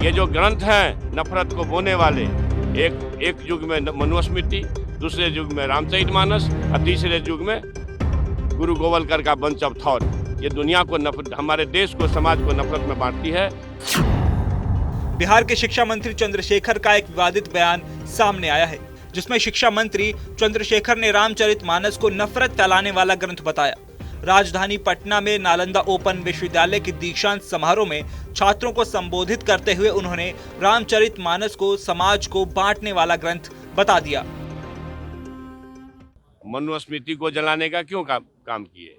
ये जो ग्रंथ हैं नफरत को बोने वाले, एक युग में मनुस्मृति, दूसरे युग में रामचरितमानस और तीसरे युग में गुरु गोवलकर का बंच ऑफ थॉट, ये दुनिया को हमारे देश को, समाज को नफरत में बांटती है। बिहार के शिक्षा मंत्री चंद्रशेखर का एक विवादित बयान सामने आया है, जिसमें शिक्षा मंत्री चंद्रशेखर ने रामचरितमानस को नफरत फैलाने वाला ग्रंथ बताया। राजधानी पटना में नालंदा ओपन विश्वविद्यालय के दीक्षांत समारोह में छात्रों को संबोधित करते हुए उन्होंने रामचरितमानस को समाज को बांटने वाला ग्रंथ बता दिया। मनुस्मृति को जलाने का क्यों काम किए?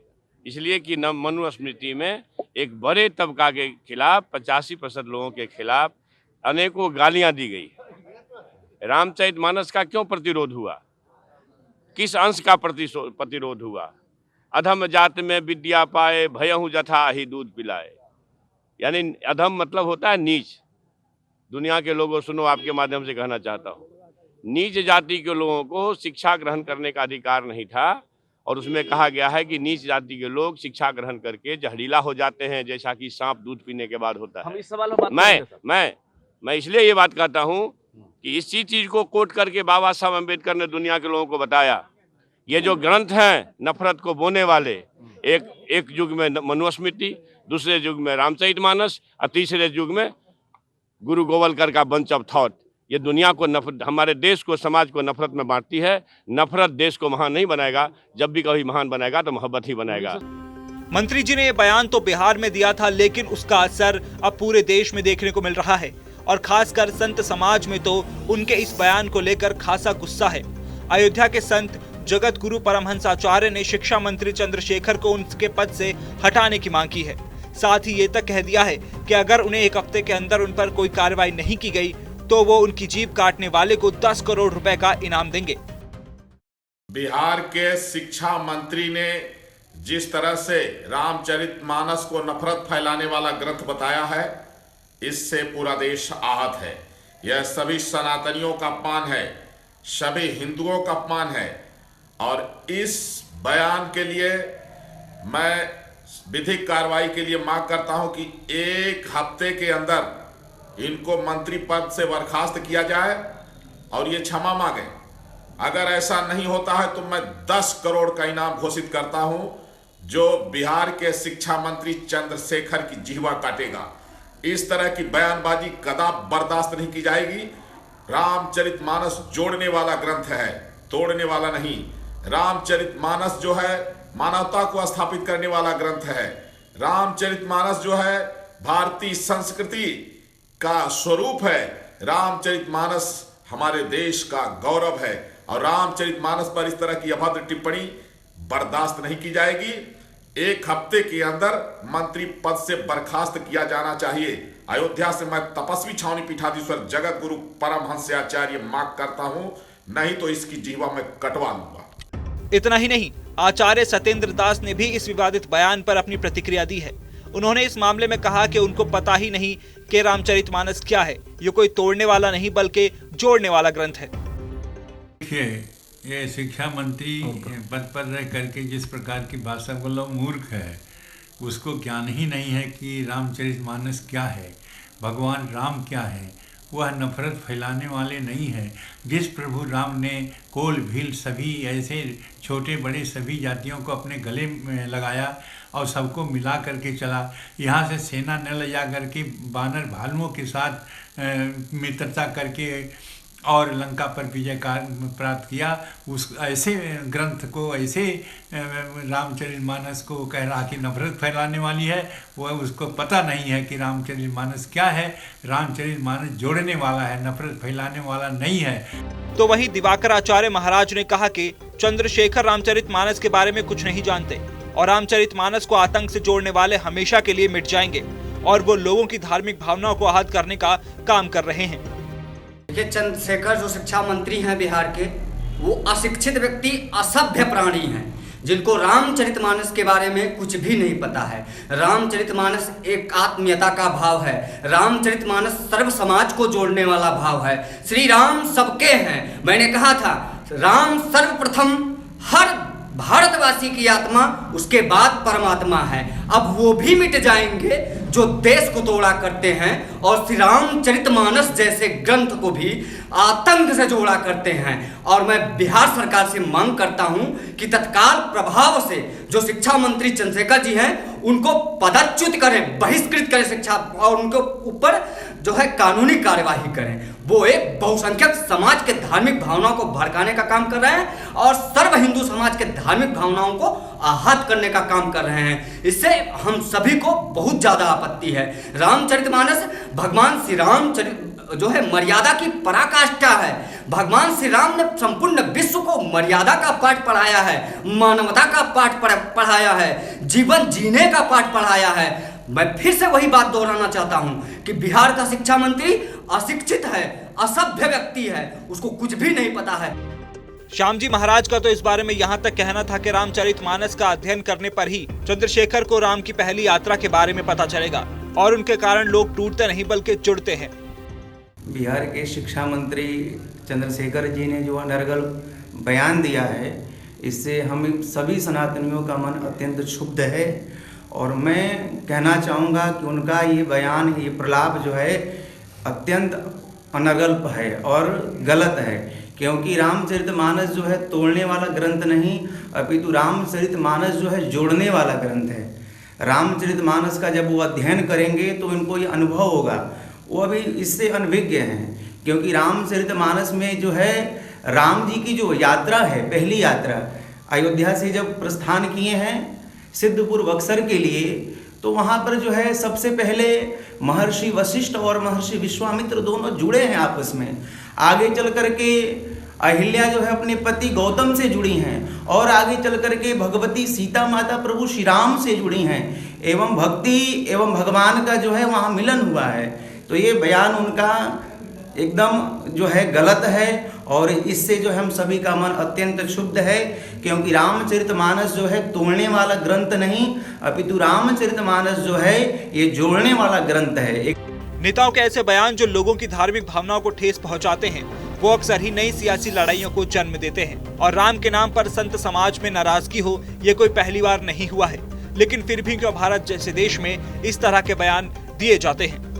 इसलिए कि मनुस्मृति में एक बड़े तबका के खिलाफ 85% लोगों के खिलाफ अनेकों गालियां दी गई। रामचरितमानस का क्यों प्रतिरोध हुआ? किस अंश का प्रतिरोध हुआ? अधम जात में विद्या पाए, भयहु जथा ही दूध पिलाए। यानी अधम मतलब होता है नीच। दुनिया के लोगों सुनो, आपके माध्यम से कहना चाहता हूँ, नीच जाति के लोगों को शिक्षा ग्रहण करने का अधिकार नहीं था, और उसमें कहा गया है कि नीच जाति के लोग शिक्षा ग्रहण करके जहरीला हो जाते हैं, जैसा कि सांप दूध पीने के बाद होता है। हम इस सवाल पर मैं इसलिए ये बात कहता हूँ कि इसी चीज को कोट करके बाबा साहब अम्बेडकर ने दुनिया के लोगों को बताया, ये जो ग्रंथ हैं नफरत को बोने वाले, एक युग में मनुस्मृति, दूसरे युग में रामचरितमानस और तीसरे युग में गुरु गोवलकर का बंच ऑफ थॉट, ये दुनिया को हमारे देश को, समाज को नफरत में बांटती है। नफरत देश को महान नहीं बनाएगा, जब भी कभी महान बनाएगा तो मोहब्बत ही बनाएगा। मंत्री जी ने ये बयान तो बिहार में दिया था, लेकिन उसका असर अब पूरे देश में देखने को मिल रहा है, और खासकर संत समाज में तो उनके इस बयान को लेकर खासा गुस्सा है। अयोध्या के संत जगत गुरु परमहंसाचार्य ने शिक्षा मंत्री चंद्रशेखर को उनके पद से हटाने की मांग की है। साथ ही ये तक कह दिया है कि अगर उन्हें एक हफ्ते के अंदर उन पर कोई कार्रवाई नहीं की गई तो वो उनकी जीभ काटने वाले को 10 करोड़ रुपए का इनाम देंगे। बिहार के शिक्षा मंत्री ने जिस तरह से रामचरितमानस को नफरत फैलाने वाला ग्रंथ बताया है, इससे पूरा देश आहत है। यह सभी सनातनियों का अपमान है, सभी हिंदुओं का अपमान है, और इस बयान के लिए मैं विधिक कार्रवाई के लिए मांग करता हूं कि एक हफ्ते के अंदर इनको मंत्री पद से बर्खास्त किया जाए और ये क्षमा मांगे। अगर ऐसा नहीं होता है तो मैं 10 करोड़ का इनाम घोषित करता हूं, जो बिहार के शिक्षा मंत्री चंद्रशेखर की जिह्वा काटेगा। इस तरह की बयानबाजी कदापि बर्दाश्त नहीं की जाएगी। रामचरितमानस जोड़ने वाला ग्रंथ है, तोड़ने वाला नहीं। रामचरितमानस जो है मानवता को स्थापित करने वाला ग्रंथ है। रामचरितमानस जो है भारतीय संस्कृति का स्वरूप है। रामचरितमानस हमारे देश का गौरव है, और रामचरितमानस पर इस तरह की अभद्र टिप्पणी बर्दाश्त नहीं की जाएगी। एक हफ्ते के अंदर मंत्री पद से बर्खास्त किया जाना चाहिए। अयोध्या से मैं तपस्वी छावनी पीठाधीश्वर जगत गुरु परमहंसाचार्य मांग करता हूं, नहीं तो इसकी जीवा मैं कटवा लूंगा। इतना ही नहीं, आचार्य सत्येंद्र दास ने भी इस विवादित बयान पर अपनी प्रतिक्रिया दी है। उन्होंने इस मामले में कहा कि उनको पता ही नहीं कि रामचरितमानस क्या है। ये कोई तोड़ने वाला नहीं बल्कि जोड़ने वाला ग्रंथ है। देखिए, ये शिक्षा मंत्री पद पर रह करके जिस प्रकार की भाषा बोलो, मूर्ख है। उसको ज्ञान ही नहीं है कि रामचरितमानस क्या है, भगवान राम क्या है। वह नफरत फैलाने वाले नहीं हैं। जिस प्रभु राम ने कोल भील सभी ऐसे छोटे बड़े सभी जातियों को अपने गले में लगाया और सबको मिला करके चला, यहाँ से सेना न ले जा करके बानर भालुओं के साथ मित्रता करके और लंका पर विजय प्राप्त किया, उस ऐसे ग्रंथ को, ऐसे रामचरितमानस को कह रहा कि नफरत फैलाने वाली है। वह उसको पता नहीं है कि रामचरितमानस क्या है। रामचरितमानस जोड़ने वाला है, नफरत फैलाने वाला नहीं है। तो वहीं दिवाकर आचार्य महाराज ने कहा कि चंद्रशेखर रामचरितमानस के बारे में कुछ नहीं जानते, और रामचरितमानस को आतंक से जोड़ने वाले हमेशा के लिए मिट जाएंगे, और वो लोगों की धार्मिक भावनाओं को आहत करने का काम कर रहे हैं। देखिए, चंद्रशेखर जो शिक्षा मंत्री हैं बिहार के, वो अशिक्षित व्यक्ति, असभ्य प्राणी हैं, जिनको रामचरितमानस के बारे में कुछ भी नहीं पता है। रामचरितमानस एक आत्मीयता का भाव है। रामचरितमानस सर्व समाज को जोड़ने वाला भाव है। श्री राम सबके हैं। मैंने कहा था, राम सर्वप्रथम हर भारतवासी की आत्मा, उसके बाद परमात्मा है। अब वो भी मिट जाएंगे जो देश को तोड़ा करते हैं और श्री रामचरितमानस जैसे ग्रंथ को भी आतंक से जोड़ा करते हैं। और मैं बिहार सरकार से मांग करता हूं कि तत्काल प्रभाव से जो शिक्षा मंत्री चंद्रशेखर जी हैं उनको पदच्युत करें, बहिष्कृत करें शिक्षा, और उनके ऊपर जो है कानूनी कार्यवाही करें। वो एक बहुसंख्यक समाज के धार्मिक भावनाओं को भड़काने का काम कर रहे हैं और सर्व हिंदू समाज के धार्मिक भावनाओं को आहत करने का काम कर रहे हैं। इससे हम सभी को बहुत ज्यादा आपत्ति है। रामचरितमानस भगवान श्री राम जो है मर्यादा की पराकाष्ठा है। भगवान श्री राम ने संपूर्ण विश्व को मर्यादा का पाठ पढ़ाया है, मानवता का पाठ पढ़ाया है, जीवन जीने का पाठ पढ़ाया है। मैं फिर से वही बात दोहराना चाहता हूं कि बिहार का शिक्षा मंत्री अशिक्षित है, असभ्य व्यक्ति है, उसको कुछ भी नहीं पता है। श्याम जी महाराज का तो इस बारे में यहाँ तक कहना था कि रामचरितमानस का अध्ययन करने पर ही चंद्रशेखर को राम की पहली यात्रा के बारे में पता चलेगा और उनके कारण लोग टूटते नहीं बल्कि जुड़ते हैं। बिहार के शिक्षा मंत्री चंद्रशेखर जी ने जो अनर्गल बयान दिया है, इससे हम सभी सनातनियों का मन अत्यंत क्षुब्ध है। और मैं कहना चाहूँगा कि उनका ये बयान, ये प्रलाप जो है अत्यंत अनर्गल है और गलत है, क्योंकि रामचरितमानस जो है तोड़ने वाला ग्रंथ नहीं, अपितु रामचरितमानस जो है जोड़ने वाला ग्रंथ है। रामचरितमानस का जब वो अध्ययन करेंगे तो इनको ये अनुभव होगा। वो अभी इससे अनभिज्ञ हैं, क्योंकि रामचरितमानस में जो है राम जी की जो यात्रा है, पहली यात्रा अयोध्या से जब प्रस्थान किए हैं सिद्धपुर बक्सर के लिए, तो वहाँ पर जो है सबसे पहले महर्षि वशिष्ठ और महर्षि विश्वामित्र दोनों जुड़े हैं आपस में। आगे चल करके अहिल्या जो है अपने पति गौतम से जुड़ी हैं और आगे चल करके भगवती सीता माता प्रभु श्री राम से जुड़ी हैं, एवं भक्ति एवं भगवान का जो है वहाँ मिलन हुआ है। तो ये बयान उनका एकदम जो है गलत है और इससे जो है हम सभी का मन अत्यंत क्षुब्ध है, क्योंकि रामचरितमानस जो है तोड़ने वाला ग्रंथ नहीं, अपितु रामचरितमानस जो है ये जोड़ने वाला ग्रंथ है। नेताओं के ऐसे बयान जो लोगों की धार्मिक भावनाओं को ठेस पहुंचाते हैं, वो अक्सर ही नई सियासी लड़ाइयों को जन्म देते हैं। और राम के नाम पर संत समाज में नाराजगी हो, ये कोई पहली बार नहीं हुआ है, लेकिन फिर भी क्यों भारत जैसे देश में इस तरह के बयान दिए जाते हैं।